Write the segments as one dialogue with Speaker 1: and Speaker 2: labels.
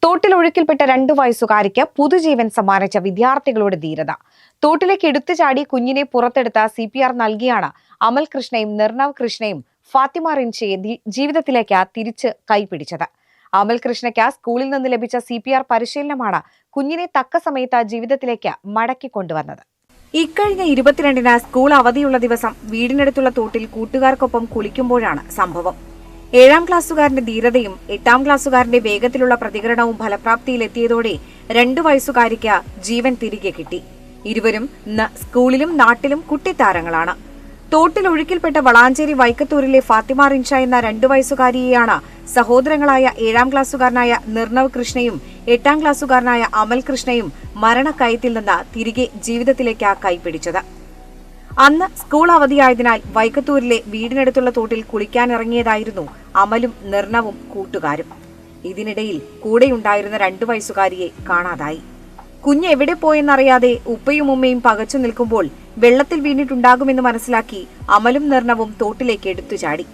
Speaker 1: തോട്ടിൽ ഒഴുക്കിൽപ്പെട്ട 2 വയസ്സുകാരിക്ക് പുതുജീവൻ സമ്മാനിച്ച വിദ്യാർത്ഥികളുടെ ധീരത. തോട്ടിലേക്ക് എടുത്തു ചാടി കുഞ്ഞിനെ പുറത്തെടുത്ത CPR നൽകിയാണ് അമൽ കൃഷ്ണയും നിർണവ് കൃഷ്ണയും ഫാത്തിമ റിൻഷയെ ജീവിതത്തിലേക്ക് തിരിച്ച് കൈപിടിച്ചത്. അമൽ കൃഷ്ണയ്ക്ക് സ്കൂളിൽ നിന്ന് ലഭിച്ച CPR പരിശീലനമാണ് കുഞ്ഞിനെ തക്ക സമയത്ത് ജീവിതത്തിലേക്ക് മടക്കിക്കൊണ്ടുവന്നത്. ഇക്കഴിഞ്ഞ 22-ന് സ്കൂൾ അവധിയുള്ള ദിവസം വീടിനടുത്തുള്ള തോട്ടിൽ കൂട്ടുകാർക്കൊപ്പം കുളിക്കുമ്പോഴാണ് സംഭവം. 7ാം ക്ലാസ്സുകാരന്റെ ധീരതയും 8ാം ക്ലാസ്സുകാരന്റെ വേഗത്തിലുള്ള പ്രതികരണവും ഫലപ്രാപ്തിയിലെത്തിയതോടെ 2 വയസ്സുകാരിക്ക് ജീവൻ തിരികെ കിട്ടി. ഇരുവരും സ്കൂളിലും നാട്ടിലും കുട്ടിത്താരങ്ങളാണ്. തോട്ടിൽ ഒഴുക്കിൽപ്പെട്ട വളാഞ്ചേരി വൈക്കത്തൂരിലെ ഫാത്തിമ റിൻഷ എന്ന 2 വയസ്സുകാരിയെയാണ് സഹോദരങ്ങളായ 7ാം ക്ലാസ്സുകാരനായ നിർണവ് കൃഷ്ണയും 8ാം ക്ലാസ്സുകാരനായ അമൽ കൃഷ്ണയും മരണക്കയത്തിൽ നിന്ന് തിരികെ ജീവിതത്തിലേക്ക് കൈപിടിച്ചത്. അന്ന് സ്കൂൾ അവധിയായതിനാൽ വൈക്കത്തൂരിലെ വീടിനടുത്തുള്ള തോട്ടിൽ കുളിക്കാനിറങ്ങിയതായിരുന്നു അമലും നിർണവും കൂട്ടുകാരും. ഇതിനിടയിൽ കൂടെയുണ്ടായിരുന്ന 2 വയസ്സുകാരിയെ കാണാതായി. കുഞ്ഞ് എവിടെ പോയെന്നറിയാതെ ഉപ്പയും ഉമ്മയും പകച്ചു നിൽക്കുമ്പോൾ വെള്ളത്തിൽ വീണിട്ടുണ്ടാകുമെന്ന് മനസ്സിലാക്കി അമലും നിർണവും തോട്ടിലേക്ക് എടുത്തു ചാടി.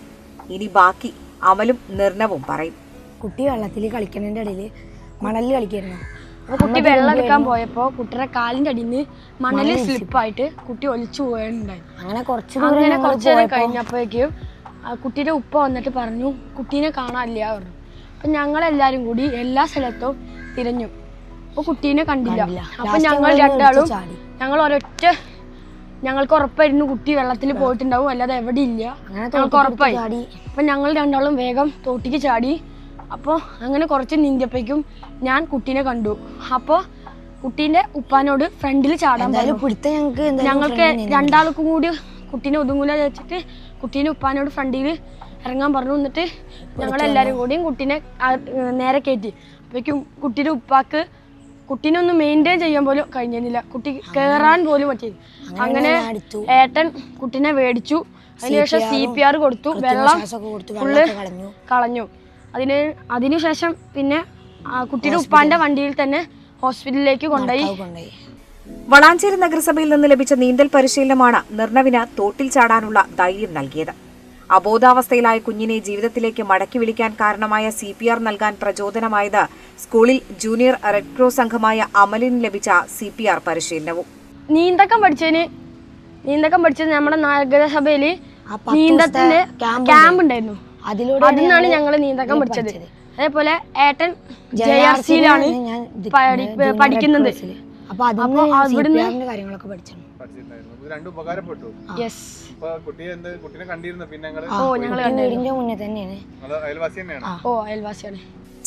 Speaker 1: ഇനി ബാക്കി അമലും നിർണവും പറയും.
Speaker 2: കുട്ടി വെള്ളത്തിൽ കളിക്കുന്നതിന്റെ ഇടയിൽ മണലിൽ കളിക്കായിരുന്നു.
Speaker 3: കുട്ടി വെള്ളം എടുക്കാൻ പോയപ്പോ കുട്ടിയുടെ കാലിന്റെ അടിയിൽ നിന്ന് മണലിൽ സ്ലിപ്പായിട്ട് കുട്ടി ഒലിച്ചു പോയിട്ടുണ്ടായി.
Speaker 2: അങ്ങനെ കുറച്ചു
Speaker 3: നേരം കഴിഞ്ഞപ്പോഴേക്കും കുട്ടിയുടെ ഉപ്പ വന്നിട്ട് പറഞ്ഞു കുട്ടീനെ കാണാനില്ല പറഞ്ഞു. അപ്പൊ ഞങ്ങളെല്ലാരും കൂടി എല്ലാ സ്ഥലത്തും തിരഞ്ഞു. അപ്പൊ കുട്ടീനെ കണ്ടില്ല. അപ്പൊ ഞങ്ങൾ രണ്ടാളും ഞങ്ങൾക്ക് ഉറപ്പായിരുന്നു കുട്ടി വെള്ളത്തിൽ പോയിട്ടുണ്ടാവും, അല്ലാതെ എവിടെ ഇല്ല, ഞങ്ങൾക്ക് ഉറപ്പായി. അപ്പൊ ഞങ്ങൾ രണ്ടാളും വേഗം തോട്ടിക്ക് ചാടി. അപ്പോൾ അങ്ങനെ കുറച്ച് നീന്തിയപ്പോഴേക്കും ഞാൻ കുട്ടീനെ കണ്ടു. അപ്പോൾ കുട്ടീൻ്റെ ഉപ്പാനോട് ഫ്രണ്ടിൽ ചാടാൻ പറഞ്ഞു. ഞങ്ങൾക്ക് രണ്ടാൾക്കും കൂടി കുട്ടീനെ ഒതുങ്ങൂല വെച്ചിട്ട് കുട്ടീനെ ഉപ്പാനോട് ഫ്രണ്ടിൽ ഇറങ്ങാൻ പറഞ്ഞു. എന്നിട്ട് ഞങ്ങളെല്ലാവരും കൂടിയും കുട്ടീനെ നേരെ കയറ്റി. അപ്പോഴേക്കും കുട്ടീൻ്റെ ഉപ്പാക്ക് കുട്ടീനെ ഒന്ന് മെയിൻറ്റെയിൻ ചെയ്യാൻ പോലും കഴിഞ്ഞില്ല. കുട്ടി കയറാൻ പോലും പറ്റിയത്. അങ്ങനെ ഏട്ടൻ കുട്ടീനെ മേടിച്ചു. അതിനുശേഷം CPR കൊടുത്തു. വെള്ളം ഫുള്ള് കളഞ്ഞു. അതിനുശേഷം പിന്നെ കുട്ടിയുടെ ഉപ്പാന്റെ വണ്ടിയിൽ തന്നെ ഹോസ്പിറ്റലിലേക്ക് കൊണ്ടുപോയി.
Speaker 1: വളാഞ്ചേരി നഗരസഭയിൽ നിന്ന് ലഭിച്ച നീന്തൽ പരിശീലനമാണ് നിർണവിന് തോട്ടിൽ ചാടാനുള്ള ധൈര്യം നൽകിയത്. അബോധാവസ്ഥയിലായ കുഞ്ഞിനെ ജീവിതത്തിലേക്ക് മടക്കി വിളിക്കാൻ കാരണമായ CPR നൽകാൻ പ്രചോദനമായത് സ്കൂളിൽ ജൂനിയർ റെഡ് ക്രോസ് അംഗമായ അമലിന് ലഭിച്ച CPR പരിശീലനവും.
Speaker 3: നീന്തക്കം പഠിച്ചത് നമ്മുടെ നഗരസഭയില് നീന്തത്തിന്റെ ക്യാമ്പ് ഉണ്ടായിരുന്നു. അതിനാണ് ഞങ്ങൾ നീന്തക്കം പഠിച്ചത്. അതേപോലെ ഏട്ടൻ JRC-ലാണ് പഠിക്കുന്നത്.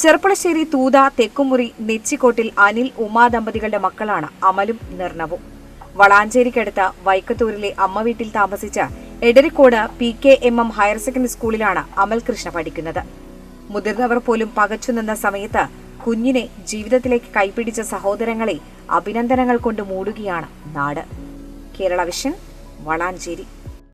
Speaker 1: ചെർപ്പളശ്ശേരി തൂത തെക്കുമുറി നെച്ചിക്കോട്ടിൽ അനിൽ ഉമാ ദമ്പതികളുടെ മക്കളാണ് അമലും നിർണവും. വളാഞ്ചേരിക്കടുത്ത വൈക്കത്തൂരിലെ അമ്മ വീട്ടിൽ താമസിച്ച എടരിക്കോട് PKMM ഹയർ സെക്കൻഡറി സ്കൂളിലാണ് അമൽ കൃഷ്ണ പഠിക്കുന്നത്. മുതിർന്നവർ പോലും പകച്ചുനിന്ന സമയത്ത് കുഞ്ഞിനെ ജീവിതത്തിലേക്ക് കൈപിടിച്ച സഹോദരങ്ങളെ അഭിനന്ദനങ്ങൾ കൊണ്ട് മൂടുകയാണ് നാട്. കേരള വിഷൻ, വളാഞ്ചേരി.